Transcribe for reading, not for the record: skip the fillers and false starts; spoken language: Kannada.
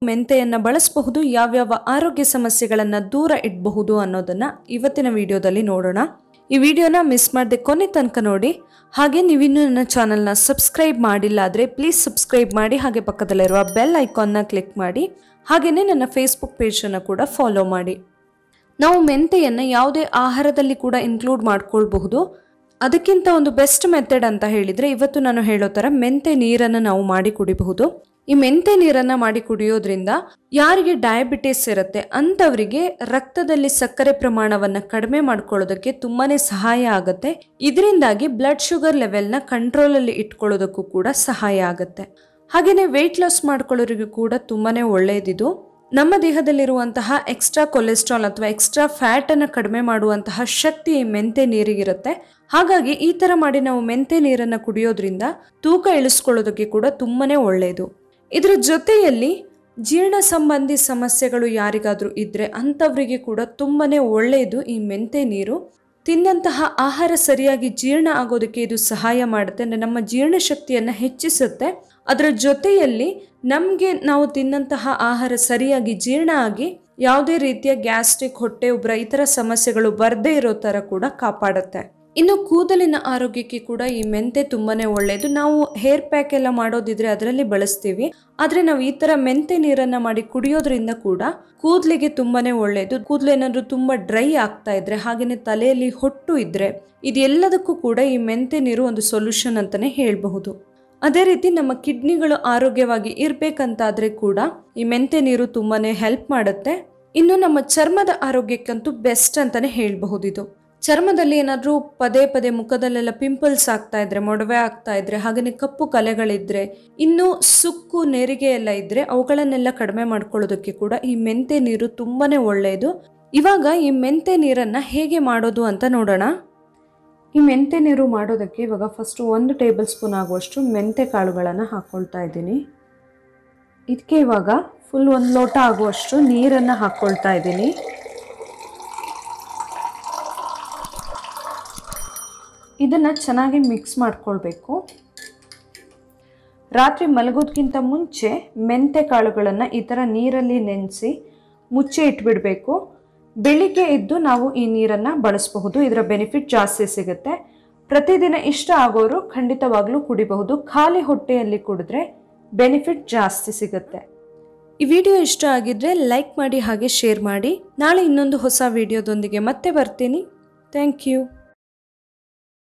ಮೆಂತೆಯನ್ನು ಬಳಸಬಹುದು, ಯಾವ್ಯಾವ ಆರೋಗ್ಯ ಸಮಸ್ಯೆಗಳನ್ನು ದೂರ ಇಡಬಹುದು ಅನ್ನೋದನ್ನ ಇವತ್ತಿನ ವಿಡಿಯೋದಲ್ಲಿ ನೋಡೋಣ. ಈ ವಿಡಿಯೋನ ಮಿಸ್ ಮಾಡದೆ ಕೊನೆ ತನಕ ನೋಡಿ. ಹಾಗೆ ನೀವಿನ್ನೂ ನನ್ನ ಚಾನಲ್ನ ಸಬ್ಸ್ಕ್ರೈಬ್ ಮಾಡಿಲ್ಲ ಆದರೆ ಪ್ಲೀಸ್ ಸಬ್ಸ್ಕ್ರೈಬ್ ಮಾಡಿ, ಹಾಗೆ ಪಕ್ಕದಲ್ಲಿರುವ ಬೆಲ್ ಐಕಾನ್ನ ಕ್ಲಿಕ್ ಮಾಡಿ, ಹಾಗೆಯೇ ನನ್ನ ಫೇಸ್ಬುಕ್ ಪೇಜನ್ನು ಕೂಡ ಫಾಲೋ ಮಾಡಿ. ನಾವು ಮೆಂತೆಯನ್ನು ಯಾವುದೇ ಆಹಾರದಲ್ಲಿ ಕೂಡ ಇನ್ಕ್ಲೂಡ್ ಮಾಡ್ಕೊಳ್ಬಹುದು. ಅದಕ್ಕಿಂತ ಒಂದು ಬೆಸ್ಟ್ ಮೆಥಡ್ ಅಂತ ಹೇಳಿದರೆ ಇವತ್ತು ನಾನು ಹೇಳೋ ಥರ ಮೆಂತೆ ನೀರನ್ನು ನಾವು ಮಾಡಿ ಕುಡಿಬಹುದು. ಈ ಮೆಂತೆ ನೀರನ್ನು ಮಾಡಿ ಕುಡಿಯೋದ್ರಿಂದ ಯಾರಿಗೆ ಡಯಾಬಿಟಿಸ್ ಇರುತ್ತೆ ಅಂಥವರಿಗೆ ರಕ್ತದಲ್ಲಿ ಸಕ್ಕರೆ ಪ್ರಮಾಣವನ್ನು ಕಡಿಮೆ ಮಾಡ್ಕೊಳ್ಳೋದಕ್ಕೆ ತುಂಬಾ ಸಹಾಯ ಆಗುತ್ತೆ. ಇದರಿಂದಾಗಿ ಬ್ಲಡ್ ಶುಗರ್ ಲೆವೆಲ್ನ ಕಂಟ್ರೋಲಲ್ಲಿ ಇಟ್ಕೊಳ್ಳೋದಕ್ಕೂ ಕೂಡ ಸಹಾಯ ಆಗುತ್ತೆ. ಹಾಗೆಯೇ ವೆಯ್ಟ್ ಲಾಸ್ ಮಾಡ್ಕೊಳ್ಳೋರಿಗೂ ಕೂಡ ತುಂಬಾ ಒಳ್ಳೆಯದಿದು. ನಮ್ಮ ದೇಹದಲ್ಲಿರುವಂತಹ ಎಕ್ಸ್ಟ್ರಾ ಕೊಲೆಸ್ಟ್ರಾಲ್ ಅಥವಾ ಎಕ್ಸ್ಟ್ರಾ ಫ್ಯಾಟನ್ನು ಕಡಿಮೆ ಮಾಡುವಂತಹ ಶಕ್ತಿ ಈ ಮೆಂತೆ ನೀರಿಗಿರುತ್ತೆ. ಹಾಗಾಗಿ ಈ ಥರ ಮಾಡಿ ನಾವು ಮೆಂತೆ ನೀರನ್ನು ಕುಡಿಯೋದ್ರಿಂದ ತೂಕ ಇಳಿಸ್ಕೊಳ್ಳೋದಕ್ಕೆ ಕೂಡ ತುಂಬಾ ಒಳ್ಳೆಯದು. ಇದರ ಜೊತೆಯಲ್ಲಿ ಜೀರ್ಣ ಸಂಬಂಧಿ ಸಮಸ್ಯೆಗಳು ಯಾರಿಗಾದರೂ ಇದ್ದರೆ ಅಂಥವರಿಗೆ ಕೂಡ ತುಂಬಾ ಒಳ್ಳೆಯದು ಈ ಮೆಂತೆ ನೀರು. ತಿಂದಂತಹ ಆಹಾರ ಸರಿಯಾಗಿ ಜೀರ್ಣ ಆಗೋದಕ್ಕೆ ಇದು ಸಹಾಯ ಮಾಡುತ್ತೆ, ನಮ್ಮ ಜೀರ್ಣಶಕ್ತಿಯನ್ನು ಹೆಚ್ಚಿಸುತ್ತೆ. ಅದರ ಜೊತೆಯಲ್ಲಿ ನಮಗೆ ನಾವು ತಿನ್ನಂತಹ ಆಹಾರ ಸರಿಯಾಗಿ ಜೀರ್ಣ ಆಗಿ ಯಾವುದೇ ರೀತಿಯ ಗ್ಯಾಸ್ಟ್ರಿಕ್, ಹೊಟ್ಟೆ ಉಬ್ರ ಈ ಥರ ಸಮಸ್ಯೆಗಳು ಬರದೇ ಇರೋ ಥರ ಕೂಡ ಕಾಪಾಡುತ್ತೆ. ಇನ್ನು ಕೂದಲಿನ ಆರೋಗ್ಯಕ್ಕೆ ಕೂಡ ಈ ಮೆಂತೆ ತುಂಬಾ ಒಳ್ಳೆಯದು. ನಾವು ಹೇರ್ ಪ್ಯಾಕ್ ಎಲ್ಲ ಮಾಡೋದಿದ್ರೆ ಅದರಲ್ಲಿ ಬಳಸ್ತೀವಿ, ಆದರೆ ನಾವು ಈ ಥರ ಮೆಂತೆ ನೀರನ್ನು ಮಾಡಿ ಕುಡಿಯೋದ್ರಿಂದ ಕೂಡ ಕೂದಲಿಗೆ ತುಂಬಾ ಒಳ್ಳೆಯದು. ಕೂದಲು ಏನಾದರೂ ತುಂಬ ಡ್ರೈ ಆಗ್ತಾ ಇದ್ರೆ, ಹಾಗೆಯೇ ತಲೆಯಲ್ಲಿ ಹೊಟ್ಟು ಇದ್ದರೆ, ಇದೆಲ್ಲದಕ್ಕೂ ಕೂಡ ಈ ಮೆಂತೆ ನೀರು ಒಂದು ಸೊಲ್ಯೂಷನ್ ಅಂತಲೇ ಹೇಳಬಹುದು. ಅದೇ ರೀತಿ ನಮ್ಮ ಕಿಡ್ನಿಗಳು ಆರೋಗ್ಯವಾಗಿ ಇರಬೇಕಂತಾದರೆ ಕೂಡ ಈ ಮೆಂತೆ ನೀರು ತುಂಬಾ ಹೆಲ್ಪ್ ಮಾಡುತ್ತೆ. ಇನ್ನು ನಮ್ಮ ಚರ್ಮದ ಆರೋಗ್ಯಕ್ಕಂತೂ ಬೆಸ್ಟ್ ಅಂತಲೇ ಹೇಳಬಹುದು. ಇದು ಚರ್ಮದಲ್ಲಿ ಏನಾದರೂ ಪದೇ ಪದೇ ಮುಖದಲ್ಲೆಲ್ಲ ಪಿಂಪಲ್ಸ್ ಆಗ್ತಾ ಇದ್ರೆ, ಮೊಡವೆ ಆಗ್ತಾ ಇದ್ರೆ, ಹಾಗೆಯೇ ಕಪ್ಪು ಕಲೆಗಳಿದ್ರೆ, ಇನ್ನು ಸುಕ್ಕು ನೆರಿಗೆ ಎಲ್ಲ ಇದ್ರೆ ಅವುಗಳನ್ನೆಲ್ಲ ಕಡಿಮೆ ಮಾಡ್ಕೊಳ್ಳೋದಕ್ಕೆ ಕೂಡ ಈ ಮೆಂತೆ ನೀರು ತುಂಬಾ ಒಳ್ಳೆಯದು. ಇವಾಗ ಈ ಮೆಂತೆ ನೀರನ್ನು ಹೇಗೆ ಮಾಡೋದು ಅಂತ ನೋಡೋಣ. ಈ ಮೆಂತೆ ನೀರು ಮಾಡೋದಕ್ಕೆ ಇವಾಗ ಫಸ್ಟು 1 ಟೇಬಲ್ ಸ್ಪೂನ್ ಆಗುವಷ್ಟು ಮೆಂತೆ ಕಾಳುಗಳನ್ನು ಹಾಕ್ಕೊಳ್ತಾ ಇದ್ದೀನಿ. ಇದಕ್ಕೆ ಇವಾಗ ಫುಲ್ 1 ಲೋಟ ಆಗುವಷ್ಟು ನೀರನ್ನು ಹಾಕ್ಕೊಳ್ತಾ ಇದ್ದೀನಿ. ಇದನ್ನು ಚೆನ್ನಾಗಿ ಮಿಕ್ಸ್ ಮಾಡ್ಕೊಳ್ಬೇಕು. ರಾತ್ರಿ ಮಲಗೋದಕ್ಕಿಂತ ಮುಂಚೆ ಮೆಂತೆ ಕಾಳುಗಳನ್ನು ಈ ಥರ ನೀರಲ್ಲಿ ನೆನೆಸಿ ಮುಚ್ಚಿ ಇಟ್ಬಿಡಬೇಕು. ಬೆಳಿಗ್ಗೆ ಎದ್ದು ನಾವು ಈ ನೀರನ್ನು ಬಳಸಬಹುದು. ಇದರ ಬೆನಿಫಿಟ್ ಜಾಸ್ತಿ ಸಿಗುತ್ತೆ. ಪ್ರತಿದಿನ ಇಷ್ಟ ಆಗೋರು ಖಂಡಿತವಾಗ್ಲೂ ಕುಡಿಬಹುದು. ಖಾಲಿ ಹೊಟ್ಟೆಯಲ್ಲಿ ಕುಡಿದ್ರೆ ಬೆನಿಫಿಟ್ ಜಾಸ್ತಿ ಸಿಗುತ್ತೆ. ಈ ವಿಡಿಯೋ ಇಷ್ಟ ಆಗಿದ್ರೆ ಲೈಕ್ ಮಾಡಿ, ಹಾಗೆ ಶೇರ್ ಮಾಡಿ. ನಾಳೆ ಇನ್ನೊಂದು ಹೊಸ ವಿಡಿಯೋದೊಂದಿಗೆ ಮತ್ತೆ ಬರ್ತೀನಿ. Thank you.